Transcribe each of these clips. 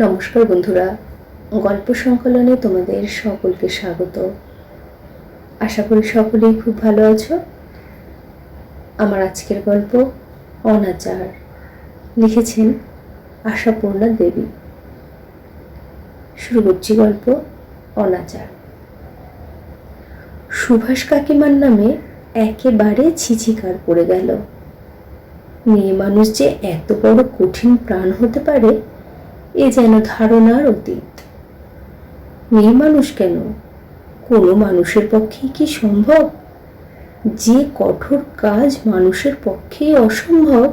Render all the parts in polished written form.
নমস্কার বন্ধুরা, গল্প সংকলনে তোমাদের সকলকে স্বাগত। আশা করি সকলেই খুব ভালো আছো। আমার আজকের গল্প অনাচার, লিখেছেন আশাপূর্ণা দেবী। শুরু করছি গল্প অনাচার। সুভাষ কাকিমার নামে একেবারে ছিছিকার পড়ে গেল। মেয়ে মানুষ যে এত বড় কঠিন প্রাণ হতে পারে এ যেন ধারণার অতীত। মেয়ে মানুষ কেন, কোনো মানুষের পক্ষে কি সম্ভব? যে কঠোর কাজ মানুষের পক্ষেই অসম্ভব,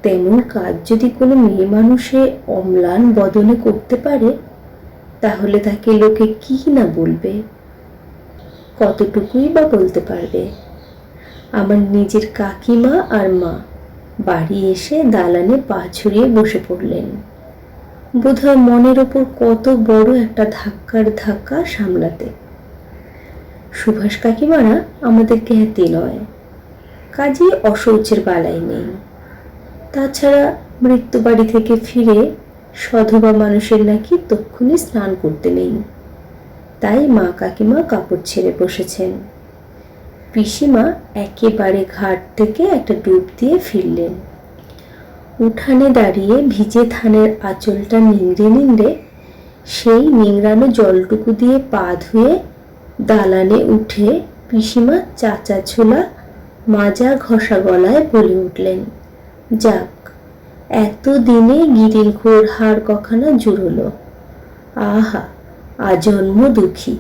তেমন কাজ যদি কোনো মেয়ে মানুষে অম্লান বদনে করতে পারে, তাহলে তাকে লোকে কি না বলবে, কতটুকুই বা বলতে পারবে। আমার নিজের কাকিমা আর মা বাড়ি এসে দালানে পা ছড়িয়ে বসে পড়লেন। বোধহয় মনের ওপর কত বড় একটা ধাক্কা সামলাতে। সুভাষ কাকিমারা আমাদের জ্ঞাতি নয়, কাজেই অশৌচের বালাই নেই। তাছাড়া মৃত্যু বাড়ি থেকে ফিরে সধবা মানুষের নাকি তক্ষুনি স্নান করতে নেই, তাই মা কাকিমা কাপড় ছেড়ে বসেছেন। পিসিমা একেবারে ঘাট থেকে একটা ডুব দিয়ে ফিরলেন। উঠানে দাঁড়িয়ে ভিজে ধানের আঁচলটা নিংড়ে নিংড়ে সেই নিংড়ানো জলটুকু দিয়ে পা ধুয়ে দালানে উঠে পিসিমা চাচা ছোলা মাজা ঘষা গলায় বলে উঠলেন, যাক, এতদিনে গিরিল ঘোর হাড় কখানা জুড়ল। আহা, আজন্ম দুঃখী।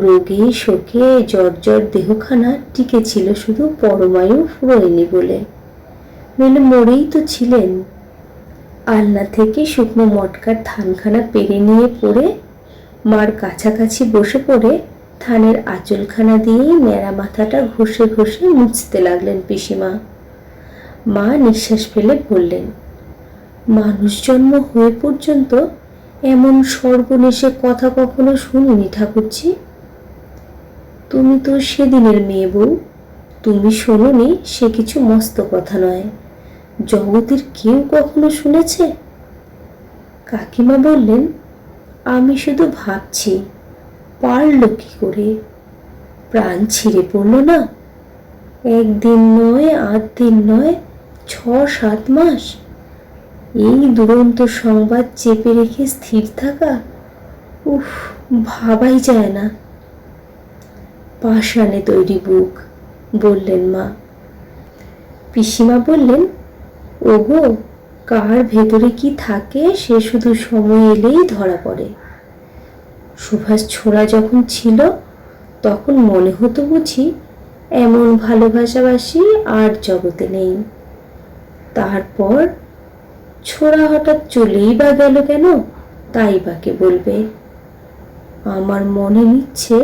রোগে শোকে জর্জর দেহখানা টিকে ছিল শুধু পরমায়ু ফুরোয়নি বলে, নইলে মরেই তো ছিলেন। আলনা থেকে শুকনো মটকার ধানখানা পেরে নিয়ে পড়ে মার কাছাকাছি বসে পড়ে ধানের আঁচলখানা দিয়েই ন্যাড়া মাথাটা ঘষে ঘষে মুছতে লাগলেন পিসিমা। মা নিঃশ্বাস ফেলে বললেন, মানুষ জন্ম হয়ে পর্যন্ত এমন সর্বনেশে কথা কখনো শুনিনি ঠাকুরজি। তুমি তো সেদিনের মেয়ে বউ, তুমি শোনোনি সে কিছু মস্ত কথা নয়, জগতের কেউ কখনো শুনেছে? কাকিমা বললেন, আমি শুধু ভাবছি পারল কি করে? প্রাণ ছিঁড়ে পড়ল না, একদিন নয়, 8 দিন নয়, 6-7 মাস এই দুরন্ত সংবাদ চেপে রেখে স্থির থাকা, উফ, ভাবাই যায় না। পাষাণে তৈরি বুক, বললেন মা। পিসিমা বললেন, ওগো, কার ভেতরে কি থাকে সে শুধু সময় এলেই ধরা পড়ে। সুভাষ ছোড়া যখন ছিল তখন মনে হতো বুঝি এমন ভালোবাসাবাসি আর জগতে নেই। তারপর ছোড়া হঠাৎ চলেই বা গেল কেন, তাই বাকে বলবে। আমার মনে নিচ্ছে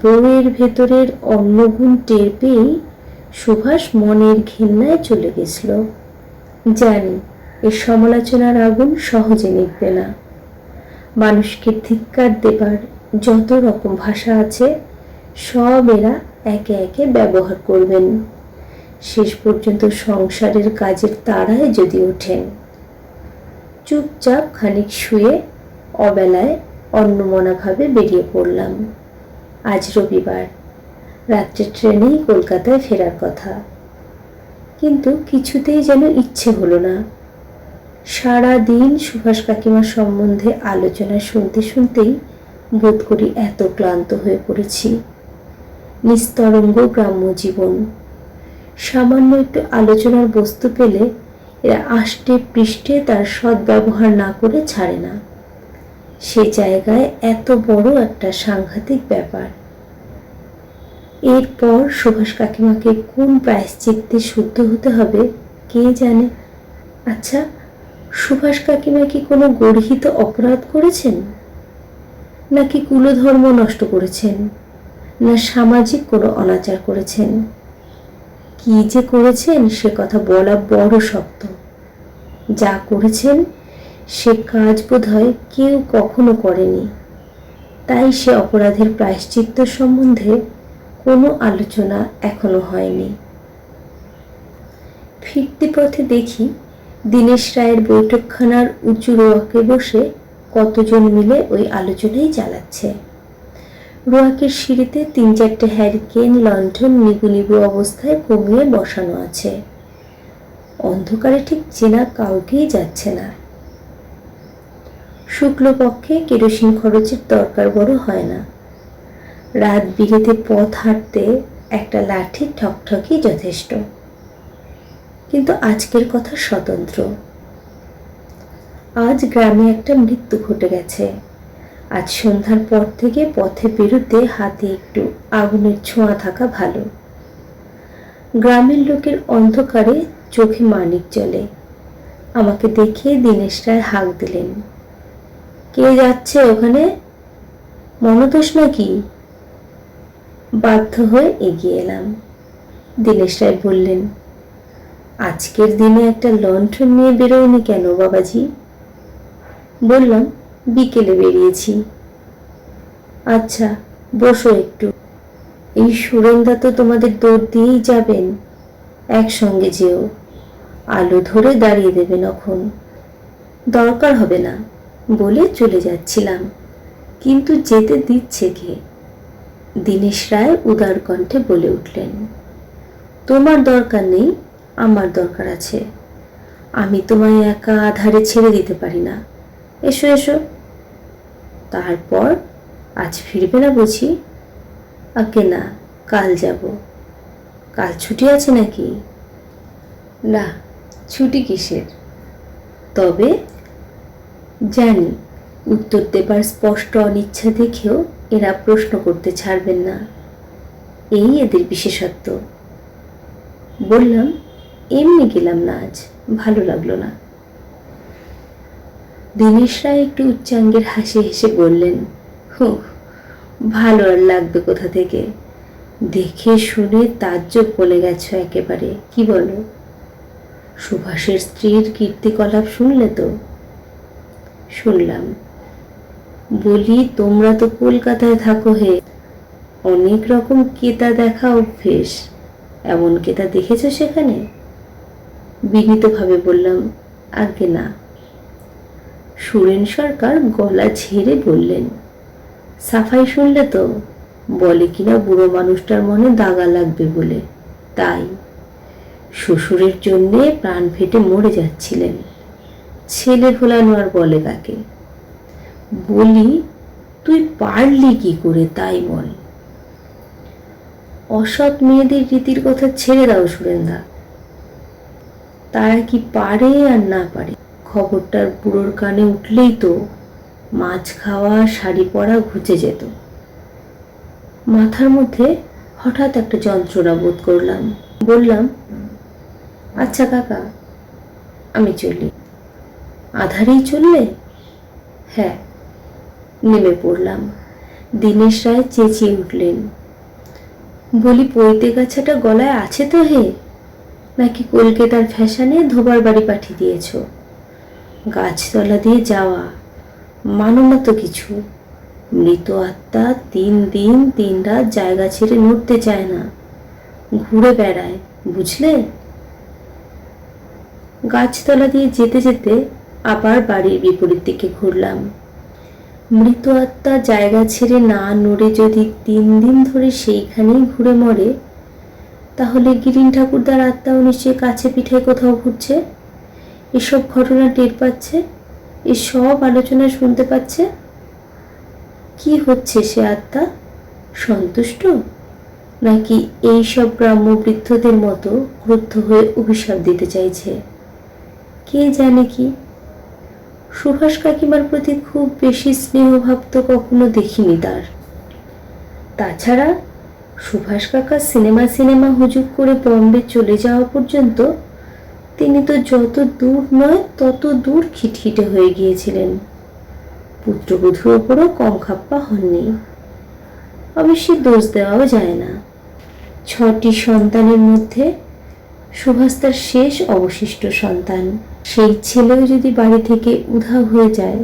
বউয়ের ভেতরের অন্নগুণ টের পেয়েই সুভাষ মনের ঘেন্নায় চলে গেছিল। জানি এর সমালোচনার আগুন সহজে নিভবে না। মানুষকে ধিক্কার দেবার যত রকম ভাষা আছে সব এরা একে একে ব্যবহার করবেন, শেষ পর্যন্ত সংসারের কাজের তাড়ায় যদি ওঠেন। চুপচাপ খানিক শুয়ে অবেলায় অন্যমনাভাবে বেরিয়ে পড়লাম। আজ রবিবার, রাত্রে ট্রেনেই কলকাতায় ফেরার কথা, কিন্তু কিছুতেই যেন ইচ্ছে হলো না। সারা দিন সুভাষ কাকিমার সম্বন্ধে আলোচনা শুনতে শুনতেই বোধ করি এত ক্লান্ত হয়ে পড়েছি। নিস্তরঙ্গ গ্রাম্য জীবন, সামান্য একটু আলোচনার বস্তু পেলে এরা আষ্টে পৃষ্ঠে তার সদ্ব্যবহার না করে ছাড়ে না। সে জায়গায় এত বড় একটা সাংঘাতিক ব্যাপার। এরপর সুভাষ কাকিমাকে কোন প্রায়শ্চিত্তে শুদ্ধ হতে হবে কে জানে। আচ্ছা, সুভাষ কাকিমা কি কোনো গর্হিত অপরাধ করেছেন, নাকি কুলধর্ম নষ্ট করেছেন, না সামাজিক কোনো অনাচার করেছেন? কি যে করেছেন সে কথা বলা বড় শক্ত। যা করেছেন সে কাজ বোধহয় কেউ কখনো করেনি, তাই সে অপরাধের প্রায়শ্চিত্ত সম্বন্ধে কোনো আলোচনা এখনো হয়নি। ফিরতি পথে দেখি দীনেশ রায়ের বৈঠকখানার উঁচু রোয়াকে বসে কতজন মিলে ওই আলোচনাই চালাচ্ছে। রোয়াকের সিঁড়িতে 3-4টে হ্যারিকেন লণ্ঠন নিবু নিবু অবস্থায় কমিয়ে বসানো আছে। অন্ধকারে ঠিক চেনা কাউকেই যাচ্ছে না। শুক্লপক্ষে কেরোসিন খরচের দরকার বড় হয় না। রাত বিরেতে পথ হাঁটতে একটা লাঠি ঠকঠকি যথেষ্ট। কিন্তু আজকের কথা স্বতন্ত্র। আজ গ্রামে একটা মৃত্যু ঘটে গেছে। আজ সন্ধ্যার পর থেকে পথে বেরোতে হাতে একটু আগুনের ছোঁয়া থাকা ভালো। গ্রামের লোকের অন্ধকারে চোখে মানিক জ্বলে। আমাকে দেখে দীনেশ রায় হাঁক দিলেন, কে যাচ্ছে ওখানে? মনতোষ নাকি? বাধ্য হয়ে এগিয়ে এলাম। দীনেশ রায় বললেন, আজকের দিনে একটা লণ্ঠন নিয়ে বেরোয়নি কেন বাবাজি? বললাম, বিকেলে বেরিয়েছি। আচ্ছা, বসো একটু। এই সুরেন্দা তো তোমাদের দৌড় দিয়েই যাবেন, একসঙ্গে যেও। আলো ধরে দাঁড়িয়ে দেবেন এখন। দরকার হবে না বলে চলে যাচ্ছিলাম, কিন্তু যেতে দিচ্ছে কে? দীনেশ রায় উদার কণ্ঠে বলে উঠলেন, তোমার দরকার নেই, আমার দরকার আছে। আমি তোমায় একা আধারে ছেড়ে দিতে পারি না। এসো এসো। তারপর আজ ফিরবে না বুঝি? আগে না, কাল যাব। কাল ছুটি আছে নাকি? না, ছুটি কিসের? তবে জানি উত্তর দেবার স্পষ্ট অনিচ্ছা দেখেও এরা প্রশ্ন করতে ছাড়বেন না, এই এদের বিশেষত্ব। বললাম, এমনি গেলাম না, আজ ভালো লাগলো না। দীনেশ রায় একটু উচ্চাঙ্গের হাসি হেসে বললেন, হো, ভালো আর লাগবে কোথা থেকে? দেখে শুনে তাজ্জব বলে গেছো একেবারে, কি বলো? সুভাষের স্ত্রীর কীর্তিকলাপ শুনলে তো? শুনলাম। বলি, তোমরা তো কলকাতায় থাকো হে, অনেক রকম কেতা দেখা অভ্যেস। এমন কেতা দেখেছ সেখানে? বিনীতভাবে বললাম, আগে না। সুরেন সরকার গলা ঝেড়ে বললেন, সাফাই শুনলে তো? বলে কিনা বুড়ো মানুষটার মনে দাগা লাগবে বলে, তাই শ্বশুরের জন্যে প্রাণ ফেটে মরে যাচ্ছিলেন। ছেলে ভোলানো আর বলে কাকে? বলি, তুই পারলি কি করে তাই বল। অসৎ মেয়েদের রীতির কথা ছেড়ে দাও সুরেন্দা, তারা কি পারে আর না পারে খবরটার বুড়োর কানে উঠলেই তো মাছ খাওয়া শাড়ি পরা ঘুচে যেত। মাথার মধ্যে হঠাৎ একটা যন্ত্রণা বোধ করলাম। বললাম, আচ্ছা কাকা, আমি চলি। আধারেই চললে? হ্যাঁ। নেমে পড়লাম। দীনেশ রায় চেঁচিয়ে উঠলেন, বলি, পৈতে গাছাটা গলায় আছে তো হে, নাকি কলকাতার ফ্যাশনে ধোবার বাড়ি পাঠিয়ে দিয়েছ? গাছতলা দিয়ে যাওয়া, মানো না তো কিছু। মৃত আত্মা 3 দিন 3 রাত জায়গা ছেড়ে নড়তে চায় না, ঘুরে বেড়ায়, বুঝলে? গাছতলা দিয়ে যেতে যেতে আবার বাড়ির বিপরীত দিকে ঘুরলাম। মৃত আত্মা জায়গা ছেড়ে না নড়ে যদি 3 দিন ধরে সেইখানেই ঘুরে মরে, তাহলে গিরিন ঠাকুরদার আত্মাও নিশ্চয়ই কাছে পিঠে কোথাও ঘুরছে, এসব ঘটনা টের পাচ্ছে, এসব আলোচনা শুনতে পাচ্ছে। কি হচ্ছে সে আত্মা? সন্তুষ্ট, নাকি এই সব গ্রাম্য বৃদ্ধদের মতো ক্রুদ্ধ হয়ে অভিশাপ দিতে চাইছে? কে জানে কি। সুভাষ কাকিমার প্রতি খুব বেশি স্নেহভাব তো কখনো দেখিনি তার। তাছাড়া সুভাষ কাকা সিনেমা হুজুক করে বম্বে চলে যাওয়া পর্যন্ত তিনি তো যত দূর নয় তত দূর খিটখিটে হয়ে গিয়েছিলেন। পুত্রবধূর ওপরও কম খাপ্পা হননি। অবশ্যই দোষ দেওয়াও যায় না। 6টি সন্তানের মধ্যে সুভাষ তার শেষ অবশিষ্ট সন্তান। সেই ছেলেও যদি বাড়ি থেকে উধাও হয়ে যায়,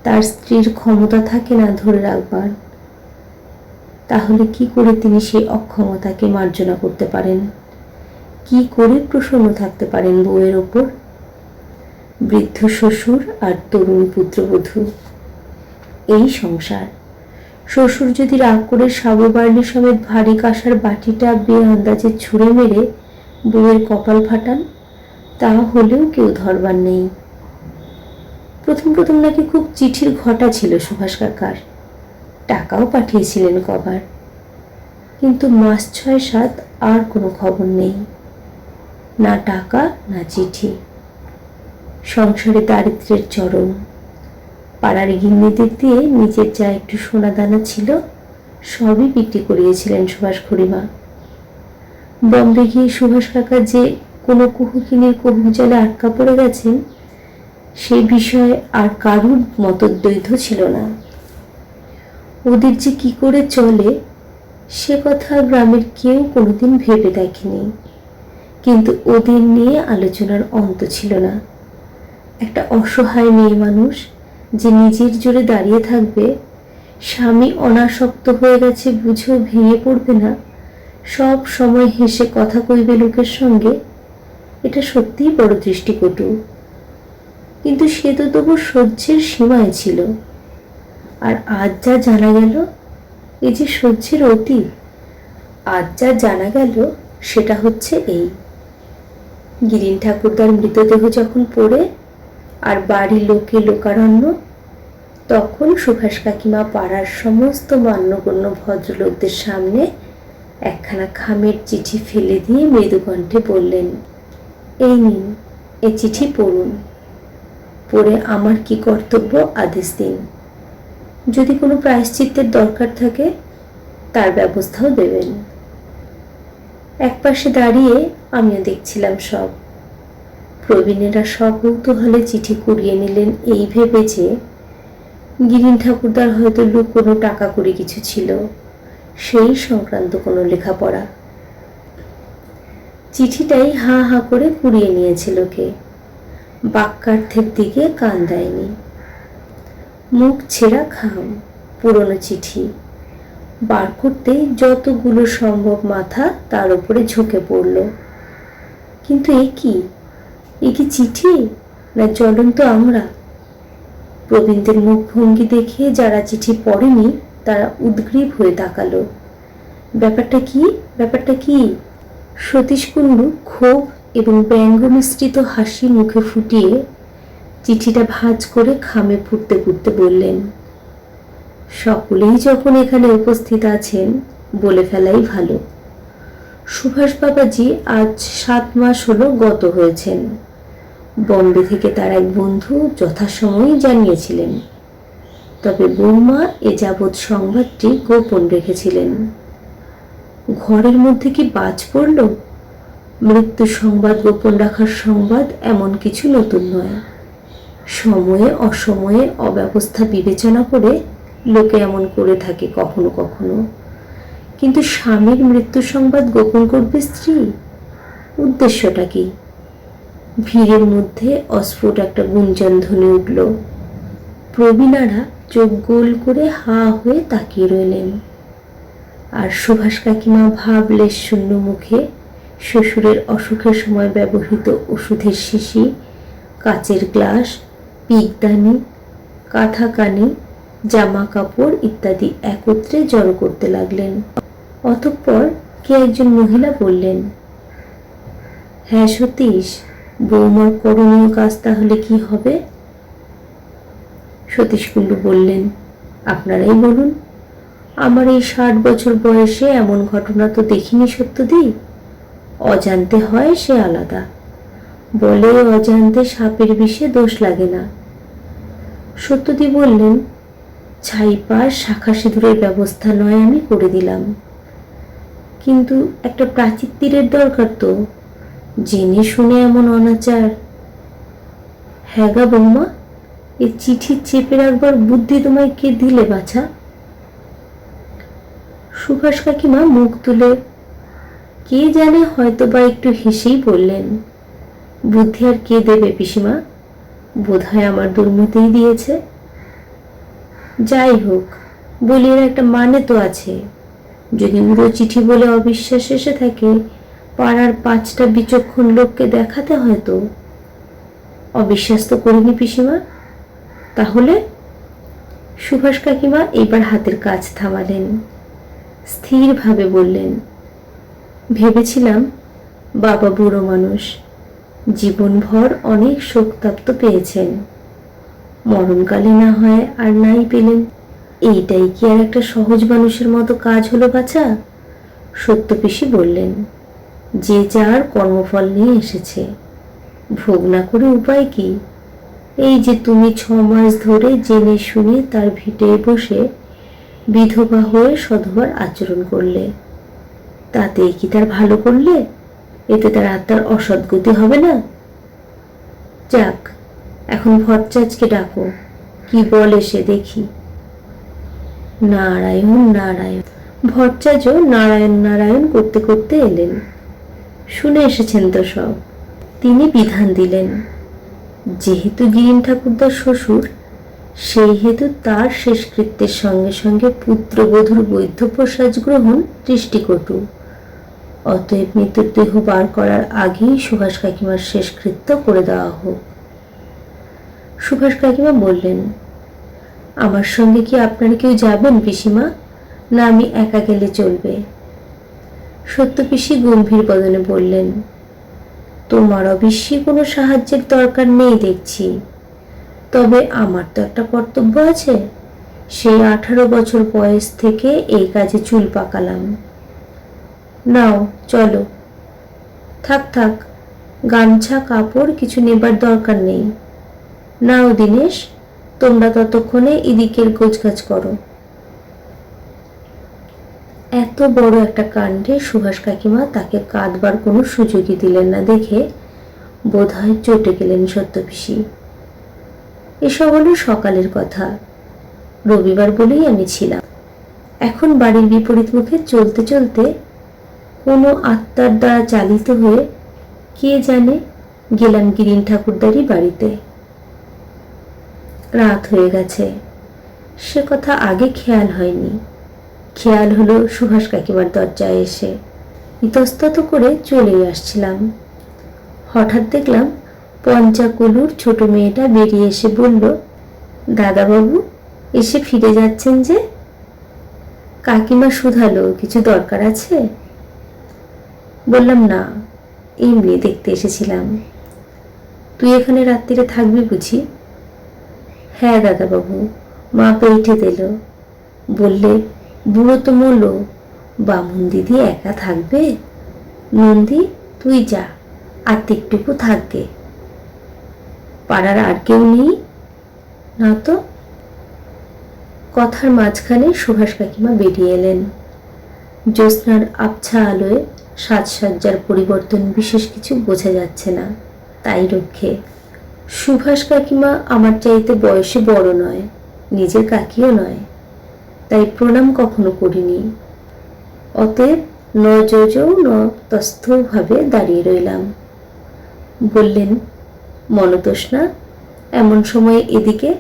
তার স্ত্রীর ক্ষমতা থাকে না ধরে রাখবার, তাহলে কি করে তিনি সেই অক্ষমতাকে মার্জনা করতে পারেন? কি করে প্রসন্ন থাকতে পারেন বউয়ের ওপর? বৃদ্ধ শ্বশুর আর তরুণ পুত্রবধূ, এই সংসার। শ্বশুর যদি রাগ করে সাবু বার্লি সমেত ভারী কাঁসার বাটিটা বেআন্দাজে ছুঁড়ে মেরে বউয়ের কপাল ফাটান, তা হলেও কেউ ধরবার নেই। প্রথম প্রথম নাকি খুব চিঠির ঘটা ছিল সুভাষ কাকার, টাকাও পাঠিয়েছিলেন কবার, কিন্তু মাস ৬-৭ আর কোনো খবর নেই, না টাকা না চিঠি। সংসারে দারিদ্র্যের চরম। পাড়ার গিন্নিদের দিয়ে নিজের যা একটু সোনা দানা ছিল সবই বিক্রি করিয়েছিলেন সুভাষ খুড়িমা। বম্বে গিয়ে সুভাষ কাকা যে কোনো কুহুকিনীর কহুক জলে আটকা পড়ে গেছেন সে বিষয়ে আর কারুর মতদ্বৈধ ছিল না। ওদের যে কি করে চলে সে কথা গ্রামের কেউ কোনোদিন ভেবে দেখেনি, কিন্তু ওদের নিয়ে আলোচনার অন্ত ছিল না। একটা অসহায় মেয়ে মানুষ যে নিজের জোরে দাঁড়িয়ে থাকবে, স্বামী অনাসক্ত হয়ে গেছে বুঝেও ভেঙে পড়বে না, সব সময় হেসে কথা কইবে লোকের সঙ্গে, এটা সত্যিই বড় দৃষ্টিকটু। কিন্তু সে তো তবু সহ্যের সীমায় ছিল। আর আজ যা জানা গেল এই যে সহ্যের অতীত, আজ যা জানা গেল সেটা হচ্ছে এই, গিরিন ঠাকুরদার মৃতদেহ যখন পড়ে আর বাড়ির লোকে লোকারণ্য, তখন সুভাষ কাকিমা পাড়ার সমস্ত মান্যগণ্য ভদ্রলোকদের সামনে একখানা খামের চিঠি ফেলে দিয়ে মৃদুকণ্ঠে বললেন, এই নিন, এ চিঠি পড়ুন, পড়ে আমার কি কর্তব্য আদেশ দিন। যদি কোনো প্রায়শ্চিত্তের দরকার থাকে তার ব্যবস্থাও দেবেন। একপাশে দাঁড়িয়ে আমিও দেখছিলাম সব। প্রবীণেরা সব কৌতূহলে চিঠি কুড়িয়ে নিলেন এই ভেবে যে গিরিন ঠাকুরদার হয়তো কোনো টাকা কড়ি কিছু ছিল, সেই সংক্রান্ত কোনো লেখাপড়া। চিঠিটাই হা হা করে কুড়িয়ে নিয়েছে লোকে, বাক্যার্থের দিকে কান দেয়নি। মুখ ছেঁড়া খাম, পুরনো চিঠি বার করতেই যতগুলো সম্ভব মাথা তার উপরে ঝুঁকে পড়ল। কিন্তু এ কি চিঠি না জ্বলন্ত আমরা? প্রবীণদের মুখভঙ্গি দেখে যারা চিঠি পড়েনি তারা উদ্গ্রীব হয়ে তাকালো। ব্যাপারটা কি? সতীশ কুণ্ডু ক্ষোভ এবং ব্যঙ্গ মিশ্রিত হাসি মুখে ফুটিয়ে চিঠিটা ভাঁজ করে খামে পুড়তে পুড়তে বললেন, সকলেই যখন এখানে উপস্থিত আছেন বলে ফেলাই ভালো। সুভাষ বাবাজি আজ 7 মাস হলো গত হয়েছেন। বম্বে থেকে তার এক বন্ধু যথাসময়ে জানিয়েছিলেন, তবে বৌমা এ যাবৎ সংবাদটি গোপন রেখেছিলেন। ঘরের মধ্যে কি বাজ পড়ল? মৃত্যু সংবাদ গোপন রাখার সংবাদ এমন কিছু নতুন নয়। সময়ে অসময়ে অব্যবস্থা বিবেচনা করে লোকে এমন করে থাকে কখনো কখনো, কিন্তু স্বামীর মৃত্যু সংবাদ গোপন করবে স্ত্রী? উদ্দেশ্যটা কি? ভিড়ের মধ্যে অস্ফুট একটা গুঞ্জন ধ্বনি উঠল। প্রবীণারা চোখ গোল করে হা হয়ে তাকিয়ে রইলেন, আর সুভাষ কাকিমা ভাবলেশ শূন্য মুখে শ্বশুরের অসুখের সময় ব্যবহৃত ওষুধের শিশি, কাচের গ্লাস, পিকদানি, কাঁথা কানি, জামা কাপড় ইত্যাদি একত্রে জড়ো করতে লাগলেন। অতঃপর কে একজন মহিলা বললেন, হ্যাঁ সতীশ, বৌমার করণীয় কাজ তাহলে কি হবে? সতীশ কুণ্ডু বললেন, আপনারাই বলুন। আমার এই 60 বছর বয়সে এমন ঘটনা তো দেখিনি সত্যদি। অজান্তে হয় সে আলাদা, বলে অজান্তে সাপের বিষে দোষ লাগে না। সত্যদি বললেন, ছাইপাশ শাখা সিঁদুরের ব্যবস্থা নয় আমি করে দিলাম, কিন্তু একটা প্রাচিত্তিরের দরকার তো, জেনে শুনে এমন অনাচার। হ্যাঁ গা বৌমা, এ চিঠি চেপে রাখবার বুদ্ধি তোমায় কে দিলে বাছা? সুভাষ কাকিমা মুখ তুলে কে জানে হয়তো বা একটু হেসেই বললেন, বুদ্ধি আর কে দেবে পিসিমা, বোধহয় আমার দুর্মতিই দিয়েছে। যাই হোক, বলি এর একটা মানে তো আছে। যদি উড়ো চিঠি বলে অবিশ্বাস এসে থাকে, পাড়ার 5টা বিচক্ষণ লোককে দেখাতে হয় তো। অবিশ্বাস তো করিনি পিসিমা। তাহলে? সুভাষ কাকিমা এবার হাতের কাজ থামালেন, স্থিরভাবে বললেন, ভেবেছিলাম বাবা বুড়ো মানুষ, জীবনভর অনেক শোকতাপ্ত পেয়েছেন, মরণকালে না হয় আর নাই পেলেন। এইটাই কি আর একটা সহজ মানুষের মতো কাজ হলো বাছা? সত্য পিসি বললেন, যে যার কর্মফল নিয়ে এসেছে, ভোগ না করে উপায় কি? এই যে তুমি 6 মাস ধরে জেনে শুনে তার ভিটে বসে বিধবা হয়ে সধবার আচরণ করলে, তাতেই কি তার ভালো করলে? এতে তার আত্মার অসদ্গতি হবে না? যাক, এখন ভট্টাচার্যকে ডাকো, কি বলে সে দেখি। নারায়ণ নারায়ণ। ভট্টাচার্য নারায়ণ নারায়ণ করতে করতে এলেন। শুনে এসেছেন তো সব। তিনি বিধান দিলেন, যেহেতু গিরিন ঠাকুরদার শ্বশুর, সেই হেতু তার শেষকৃত্যের সঙ্গে সঙ্গে পুত্রবধূর বৈধব্যসাজ গ্রহণ দৃষ্টিকটু। অতএব মৃত্যুর দেহ বার করার আগেই সুভাষ কাকিমার শেষকৃত্য করে দেওয়া হোক। সুভাষ কাকিমা বললেন, আমার সঙ্গে কি আপনারা কেউ যাবেন পিসিমা, না আমি একা গেলে চলবে? সত্য পিসি গম্ভীর বদনে বললেন, তোমার অবশ্যই কোনো সাহায্যের দরকার নেই দেখছি, তবে আমার তো একটা কর্তব্য আছে। সেই 18 বছর বয়স থেকে এই কাজে চুল পাকালাম। নাও চলো। থাক থাক, গামছা কাপড় কিছু নেবার দরকার নেই। নাও দিনেশ, তোমরা ততক্ষণে এদিকের গোছগাছ করো। এত বড় একটা কাণ্ডে সুভাষ কাকিমা তাকে কাঁদবার কোনো সুযোগই দিলেন না দেখে বোধহয় চটে গেলেন সত্য পিসি। এসব হলো সকালের কথা, রবিবার বলেই আমি ছিলাম। এখন বাড়ির বিপরীত মুখে চলতে চলতে কোনো আত্মার দ্বারা চালিত হয়ে কে জানে গেলাম গিরিন ঠাকুরদারই বাড়িতে। রাত হয়ে গেছে, সে কথা আগে খেয়াল হয়নি। খেয়াল হলো সুভাষ কাকিমার দরজায় এসে। ইতস্তত করে চলেই আসছিলাম, হঠাৎ দেখলাম পঞ্চাকুলুর ছোট মেয়েটা বেরিয়ে এসে বলল, দাদাবাবু এসে ফিরে যাচ্ছেন যে? কাকিমা শুধালো, কিছু দরকার আছে? বললাম, না, এমনি দেখতে এসেছিলাম। তুই এখানে রাত্রিরে থাকবি বুঝি? হ্যাঁ দাদাবাবু, মা পেইঠে দিল, বললে বুড়ো তো মরল, বামুন দিদি একা থাকবে, নন্দী তুই যা, আত্মিকটুকু থাকবে। পাড়ার আর কেউ নেই? না তো। কথার মাঝখানে সুভাষ কাকিমা বেরিয়ে এলেন। জ্যোৎস্নার আবছা আলোয় সাজসজ্জার পরিবর্তন বিশেষ কিছু বোঝা যাচ্ছে না, তাই রক্ষে। সুভাষ কাকিমা আমার চাইতে বয়সে বড় নয়, নিজের কাকিও নয়, তাই প্রণাম কখনো করিনি। অতএব নজৌ নতস্থভাবে দাঁড়িয়ে রইলাম। বললেন, মনতোষনা, এমন সময় এদিকে?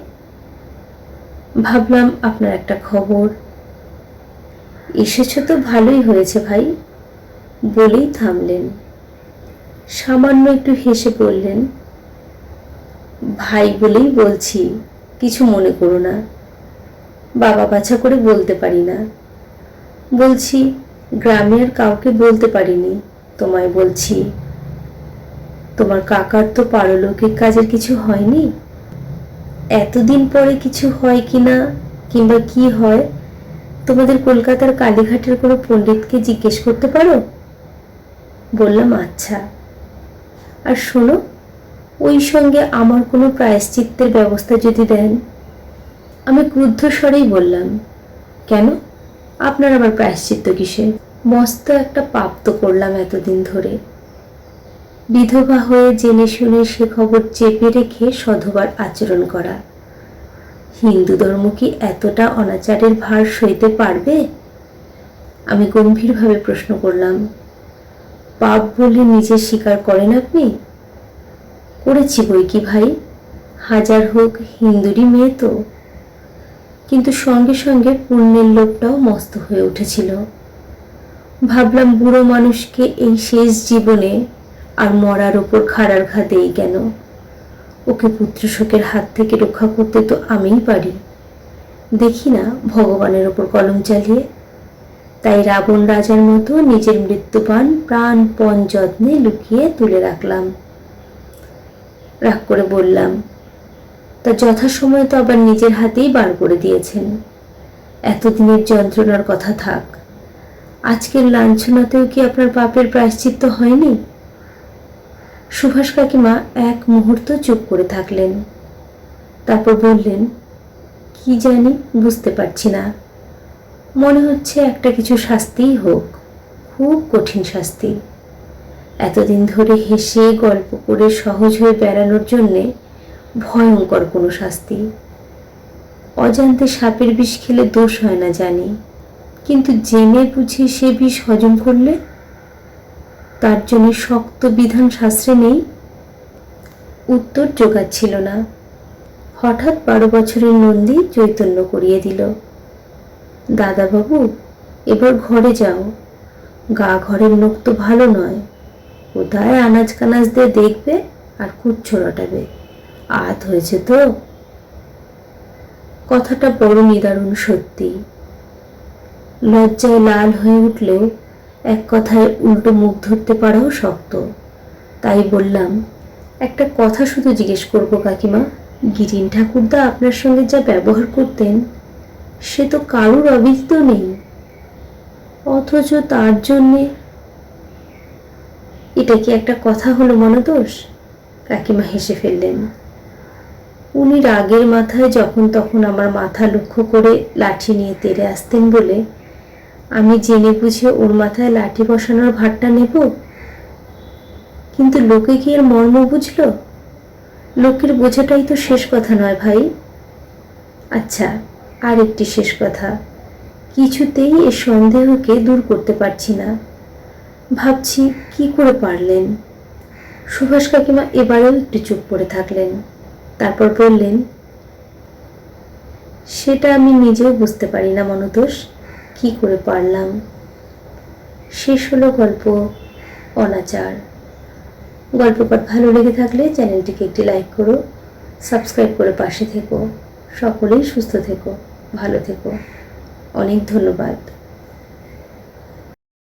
ভাবলাম আপনার একটা খবর। এসেছ তো ভালোই হয়েছে ভাই, বলেই থামলেন। সামান্য একটু হেসে বললেন, ভাই বলেই বলছি, কিছু মনে করো না। বাবা বাছা করে বলতে পারি না। বলছি, গ্রামে আর কাউকে বলতে পারিনি, তোমায় বলছি। তোমার কাকার তো পারলৌকিক কাজের কিছু হয়নি? এতদিন পরে কিছু হয় কিনা, কিংবা কি হয়, তোমাদের কলকাতার কালীঘাটের কোনো পণ্ডিতকে জিজ্ঞেস করতে পারো। বললাম, আচ্ছা। আর শোনো, ওই সঙ্গে আমার কোনো প্রায়শ্চিত্তের ব্যবস্থা যদি দেন। আমি ক্রুদ্ধ স্বরেই বললাম, কেন, আপনার আবার প্রায়শ্চিত্ত কিসে? মস্ত একটা পাপ তো করলাম এতদিন ধরে। বিধবা হয়ে জেনে শুনে সে খবর চেপে রেখে সধবার আচরণ করা। হিন্দু ধর্ম কি এতটা অনাচারের ভার সইতে পারবে? আমি গম্ভীরভাবে প্রশ্ন করলাম, পাপ বলে নিজে স্বীকার করেন আপনি? করেছি বই কি ভাই, হাজার হোক হিন্দুরই মেয়ে তো। কিন্তু সঙ্গে সঙ্গে পুণ্যের লোভটাও মস্ত হয়ে উঠেছিল। ভাবলাম, বুড়ো মানুষকে এই শেষ জীবনে আর মরার ওপর খাড়ার ঘা দেই কেন? ওকে পুত্রশোকের হাত থেকে রক্ষা করতে তো আমিই পারি, দেখি না ভগবানের ওপর কলম চালিয়ে। তাই রাবণ রাজার মতো নিজের মৃত্যুপান প্রাণপণ যত্নে লুকিয়ে তুলে রাখলাম। রাগ করে বললাম, তা যথাসময়ে তো আবার নিজের হাতেই বার করে দিয়েছেন। এতদিনের যন্ত্রণার কথা থাক, আজকের লাঞ্ছনাতেও কি আপনার পাপের প্রায়শ্চিত্ত হয়নি? সুভাষ কাকিমা এক মুহূর্ত চুপ করে থাকলেন, তারপর বললেন, কি জানি, বুঝতে পারছি না। মনে হচ্ছে একটা কিছু শাস্তিই হোক, খুব কঠিন শাস্তি। এতদিন ধরে হেসে গল্প করে সহজ হয়ে বেড়ানোর জন্যে ভয়ঙ্কর কোনো শাস্তি। অজান্তে সাপের বিষ খেলে দোষ হয় না জানি, কিন্তু জেনে বুঝে সে বিষ হজম করলে তার জন্য শক্ত বিধান শাস্ত্রে নেই? উত্তর জোগাচ্ছিল না। হঠাৎ 12 বছরের নন্দী চৈতন্য করিয়ে দিল, দাদাবাবু, এবার ঘরে যাও। গা ঘরের লোক তো ভালো নয়, কোথায় আনাজ কানাজ দিয়ে দেখবে আর কুচ্ছো রটাবে। আধ হয়েছে তো। কথাটা বড় নিদারুণ সত্যি। লজ্জায় লাল হয়ে উঠলেও এক কথায় উল্টো মুখ ধরতে পারাও শক্ত। তাই বললাম, একটা কথা শুধু জিজ্ঞেস করবো কাকিমা, গিরিন ঠাকুরদা আপনার সঙ্গে যা ব্যবহার করতেন সে তো কারুর অবিদিত নেই, অথচ তার জন্যে। এটা কি একটা কথা হলো মনোদোষ? কাকিমা হেসে ফেললেন। উনি রাগের মাথায় যখন তখন আমার মাথা লক্ষ্য করে লাঠি নিয়ে তেড়ে আসতেন বলে আমি জেনে বুঝে ওর মাথায় লাঠি বসানোর ভারটা নেব? কিন্তু লোকে কি এর মর্ম বুঝল? লোকের বোঝাটাই তো শেষ কথা নয় ভাই। আচ্ছা, আর একটি শেষ কথা, কিছুতেই এ সন্দেহকে দূর করতে পারছি না। ভাবছি কি করে পারলেন। সুভাষ কাকিমা এবারেও একটু চুপ করে থাকলেন, তারপর বললেন, সেটা আমি নিজেও বুঝতে পারি না মনোদোষ, কি করে পারলাম। শেষ হলো গল্প অনাচার। গল্প পাঠ ভালো লেগে থাকলে চ্যানেলটিকে একটি লাইক করো, সাবস্ক্রাইব করে পাশে থেকো। সকলেই সুস্থ থেকো, ভালো থেকো। অনেক ধন্যবাদ।